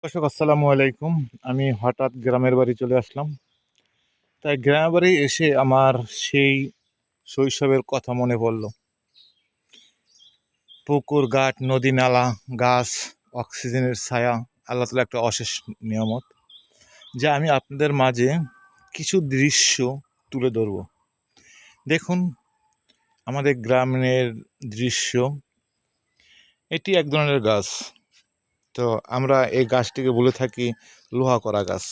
দর্শক আসসালামু আলাইকুম। আমি হঠাৎ গ্রামের বাড়ি চলে আসলাম। তাই গ্রামের বাড়ি এসে আমার সেই শৈশবের কথা মনে পড়ল। পুকুর, ঘাট, নদী, নালা, গাছ, অক্সিজেনের ছায়া, আল্লাহ তাআলার একটা অশেষ নিয়ামত, যা আমি আপনাদের মাঝে কিছু দৃশ্য তুলে ধরব। দেখুন, আমাদের গ্রামের দৃশ্য। এটি এক ধরনের গাছ। তো আমরা এই গাছটিকে বলে থাকি লোহা করা গাছ।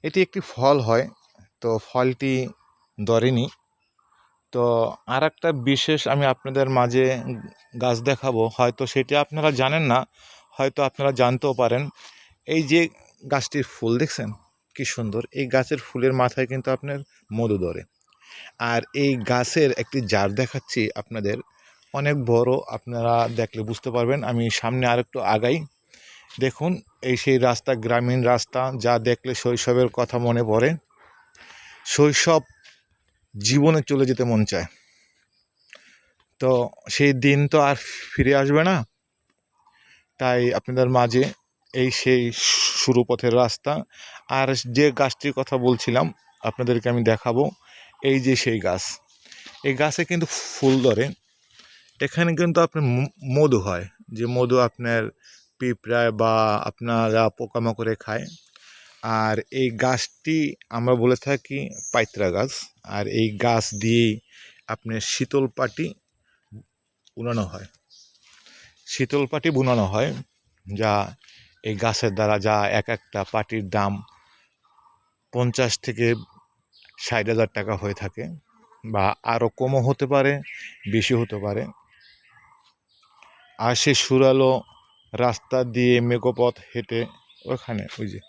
এটি একটি ফল হয়। তো ফলটি ধরেনি। তো আর একটা বিশেষ আমি আপনাদের মাঝে গাছ দেখাবো, হয়তো সেটি আপনারা জানেন না, হয়তো আপনারা জানতেও পারেন। এই যে গাছটির ফুল দেখছেন কি সুন্দর, এই গাছের ফুলের মাথায় কিন্তু আপনার মধু ধরে। আর এই গাছের একটি জার দেখাচ্ছি আপনাদের, অনেক বড়, আপনারা দেখলে বুঝতে পারবেন। আমি সামনে আরেকটু আগাই, দেখুন এই সেই রাস্তা, গ্রামীণ রাস্তা, যা দেখলে শৈশবের কথা মনে পড়ে। শৈশব জীবনে চলে যেতে মন চায়। তো সেই দিন তো আর ফিরে আসবে না। তাই আপনাদের মাঝে এই সেই শুরু পথের রাস্তা। আর যে গাছটির কথা বলছিলাম আপনাদেরকে আমি দেখাবো, এই যে সেই গাছ। এই গাছে কিন্তু ফুল ধরে। এখানে কিন্তু আপনার মধু হয়, যে মধু আপনার পিঁপড়ায় বা আপনারা পোকামাকড়ে খায়। আর এই গাছটি আমরা বলে থাকি পাইত্রা গাছ। আর এই গাছ দিয়েই আপনার শীতল পাটি বুনানো হয়। শীতল পাটি বুনানো হয়, যা এই গাছের দ্বারা, যা এক একটা পাটির দাম 50 থেকে 60,000 টাকা হয়ে থাকে, বা আরও কমও হতে পারে, বেশি হতে পারে। আর সেই সুরালো রাস্তা দিয়ে মেঘপথ হেঁটে ওখানে ওই যে